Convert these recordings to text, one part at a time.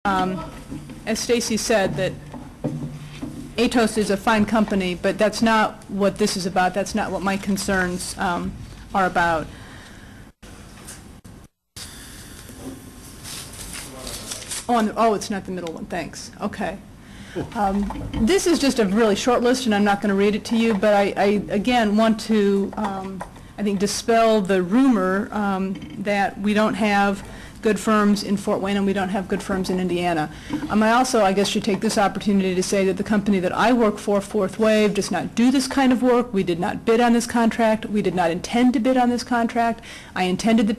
As Stacy said, that Atos is a fine company, but that's not what this is about. That's not what my concerns are about. Oh, it's not the middle one. Thanks. Okay. This is just a really short list, and I'm not going to read it to you, but I again want to, I think, dispel the rumor that we don't have good firms in Fort Wayne and we don't have good firms in Indiana. I also, I guess, should take this opportunity to say that the company that I work for, Fourth Wave, does not do this kind of work. We did not bid on this contract. We did not intend to bid on this contract. I attended the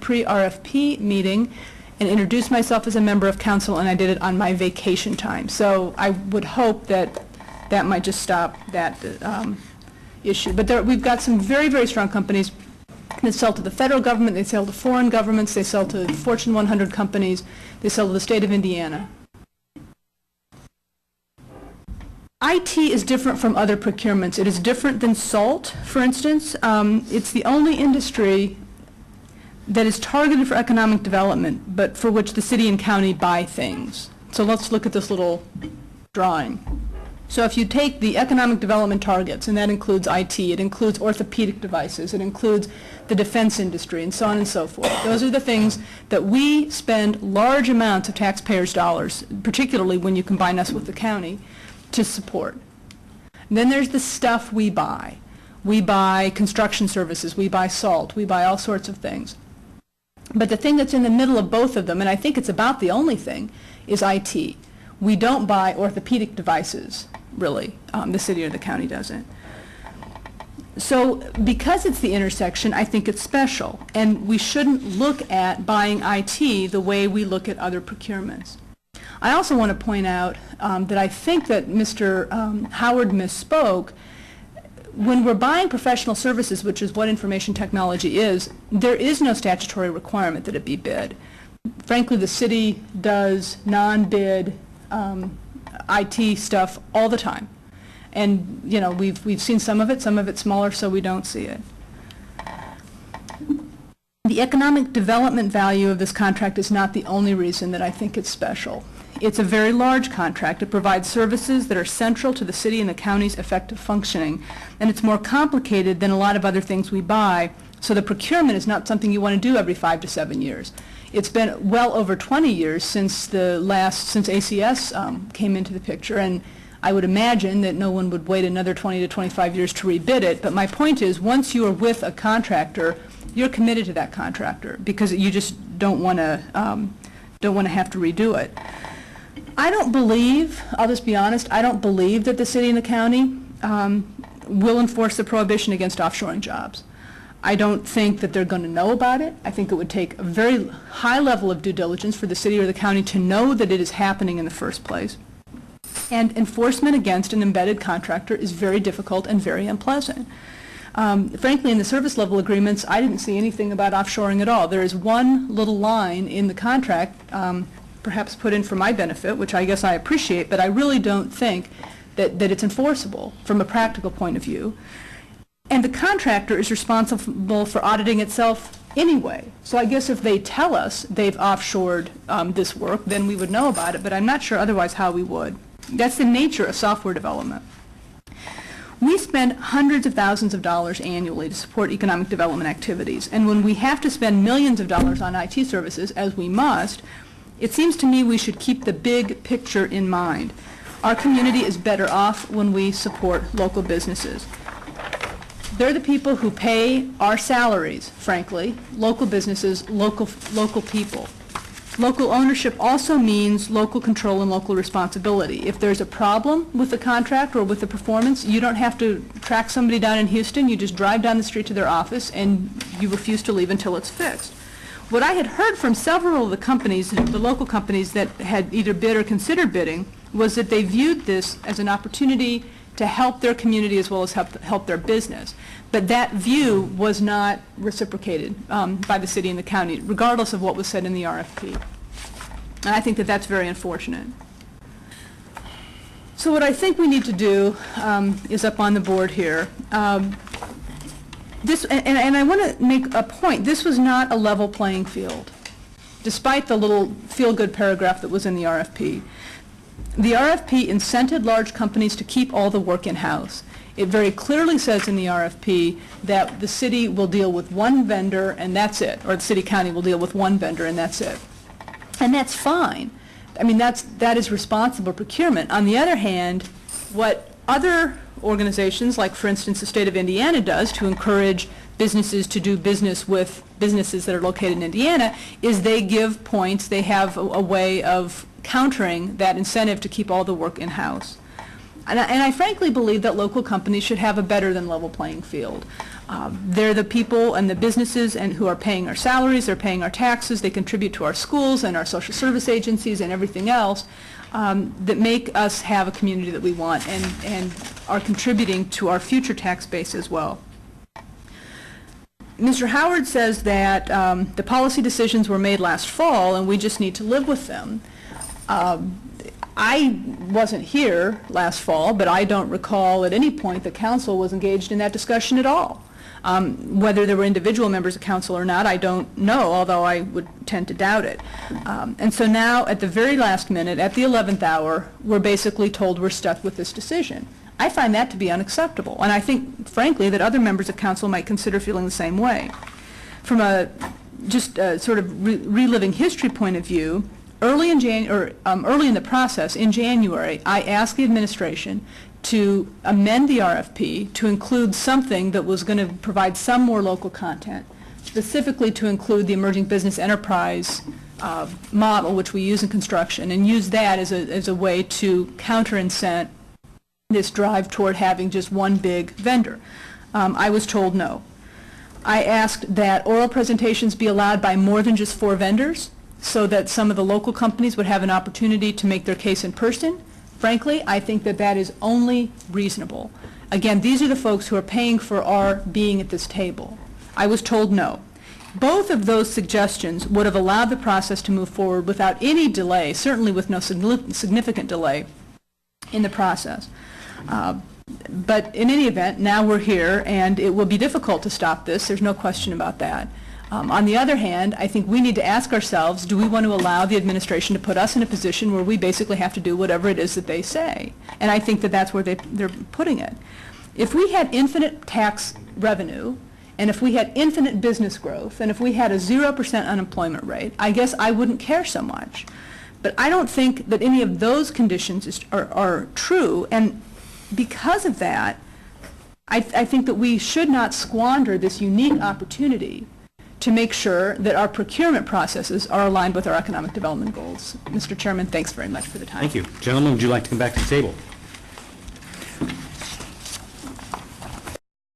pre-RFP meeting and introduced myself as a member of council, and I did it on my vacation time. So I would hope that that might just stop that issue. But we've got some very, very strong companies that sell to the federal government, they sell to foreign governments, they sell to Fortune 100 companies, they sell to the state of Indiana. IT is different from other procurements. It is different than salt, for instance. It's the only industry that is targeted for economic development, but for which the city and county buy things. So let's look at this little drawing. So if you take the economic development targets, and that includes IT, it includes orthopedic devices, it includes the defense industry, and so on and so forth. Those are the things that we spend large amounts of taxpayers' dollars, particularly when you combine us with the county, to support. And then there's the stuff we buy. We buy construction services, we buy salt, we buy all sorts of things. But the thing that's in the middle of both of them, and I think it's about the only thing, is IT. We don't buy orthopedic devices, really. The city or the county doesn't. So because it's the intersection, I think it's special. And we shouldn't look at buying IT the way we look at other procurements. I also want to point out that I think that Mr. Howard misspoke. When we're buying professional services, which is what information technology is, there is no statutory requirement that it be bid. Frankly, the city does non-bid IT stuff all the time. And, you know, we've seen some of it smaller, so we don't see it. The economic development value of this contract is not the only reason that I think it's special. It's a very large contract. It provides services that are central to the city and the county's effective functioning. And it's more complicated than a lot of other things we buy, so the procurement is not something you want to do every 5 to 7 years. It's been well over 20 years since ACS came into the picture, and I would imagine that no one would wait another 20 to 25 years to rebid it. But my point is, once you are with a contractor, you're committed to that contractor because you just don't want to have to redo it. I don't believe, I'll just be honest, I don't believe that the city and the county will enforce the prohibition against offshoring jobs. I don't think that they're going to know about it. I think it would take a very high level of due diligence for the city or the county to know that it is happening in the first place. And enforcement against an embedded contractor is very difficult and very unpleasant. Frankly, in the service level agreements, I didn't see anything about offshoring at all. There is one little line in the contract, perhaps put in for my benefit, which I guess I appreciate, but I really don't think that it's enforceable from a practical point of view. And the contractor is responsible for auditing itself anyway. So I guess if they tell us they've offshored this work, then we would know about it, but I'm not sure otherwise how we would. That's the nature of software development. We spend hundreds of thousands of dollars annually to support economic development activities, and when we have to spend millions of dollars on IT services, as we must, it seems to me we should keep the big picture in mind. Our community is better off when we support local businesses. They're the people who pay our salaries, frankly, local businesses, local people. Local ownership also means local control and local responsibility. If there's a problem with the contract or with the performance, you don't have to track somebody down in Houston. You just drive down the street to their office and you refuse to leave until it's fixed. What I had heard from several of the companies, the local companies that had either bid or considered bidding, was that they viewed this as an opportunity to help their community as well as help their business. But that view was not reciprocated by the city and the county, regardless of what was said in the RFP. And I think that that's very unfortunate. So what I think we need to do is up on the board here. And I want to make a point. This was not a level playing field. despite the little feel-good paragraph that was in the RFP. The RFP incented large companies to keep all the work in-house. It very clearly says in the RFP that the city will deal with one vendor and that's it, or the city-county will deal with one vendor and that's it. And that's fine. I mean, that is responsible procurement. On the other hand, what other organizations, like for instance the state of Indiana does to encourage businesses to do business with businesses that are located in Indiana, is they give points, they have a way of countering that incentive to keep all the work in-house. And I frankly believe that local companies should have a better than level playing field. They're the people and the businesses who are paying our salaries, they're paying our taxes, they contribute to our schools and our social service agencies and everything else that make us have a community that we want and are contributing to our future tax base as well. Mr. Howard says that the policy decisions were made last fall and we just need to live with them. I wasn't here last fall, but I don't recall at any point the council was engaged in that discussion at all. Whether there were individual members of council or not, I don't know, although I would tend to doubt it. And so now, at the very last minute, at the 11th hour, we're basically told we're stuck with this decision. I find that to be unacceptable, and I think, frankly, that other members of council might consider feeling the same way. From a sort of reliving history point of view, early in the process, in January, I asked the administration to amend the RFP to include something that was going to provide some more local content, specifically to include the emerging business enterprise model, which we use in construction, and use that as a way to counter-incent this drive toward having just one big vendor. I was told no. I asked that oral presentations be allowed by more than just 4 vendors, so that some of the local companies would have an opportunity to make their case in person. Frankly, I think that that is only reasonable. Again, these are the folks who are paying for our being at this table. I was told no. Both of those suggestions would have allowed the process to move forward without any delay, certainly with no significant delay in the process. But in any event, now we're here, and it will be difficult to stop this. There's no question about that. On the other hand, I think we need to ask ourselves, do we want to allow the administration to put us in a position where we basically have to do whatever it is that they say? And I think that that's where they're putting it. If we had infinite tax revenue, and if we had infinite business growth, and if we had a 0% unemployment rate, I guess I wouldn't care so much. But I don't think that any of those conditions are true, and because of that, I think that we should not squander this unique opportunity to make sure that our procurement processes are aligned with our economic development goals. Mr. Chairman, thanks very much for the time. Thank you. Gentlemen, would you like to come back to the table?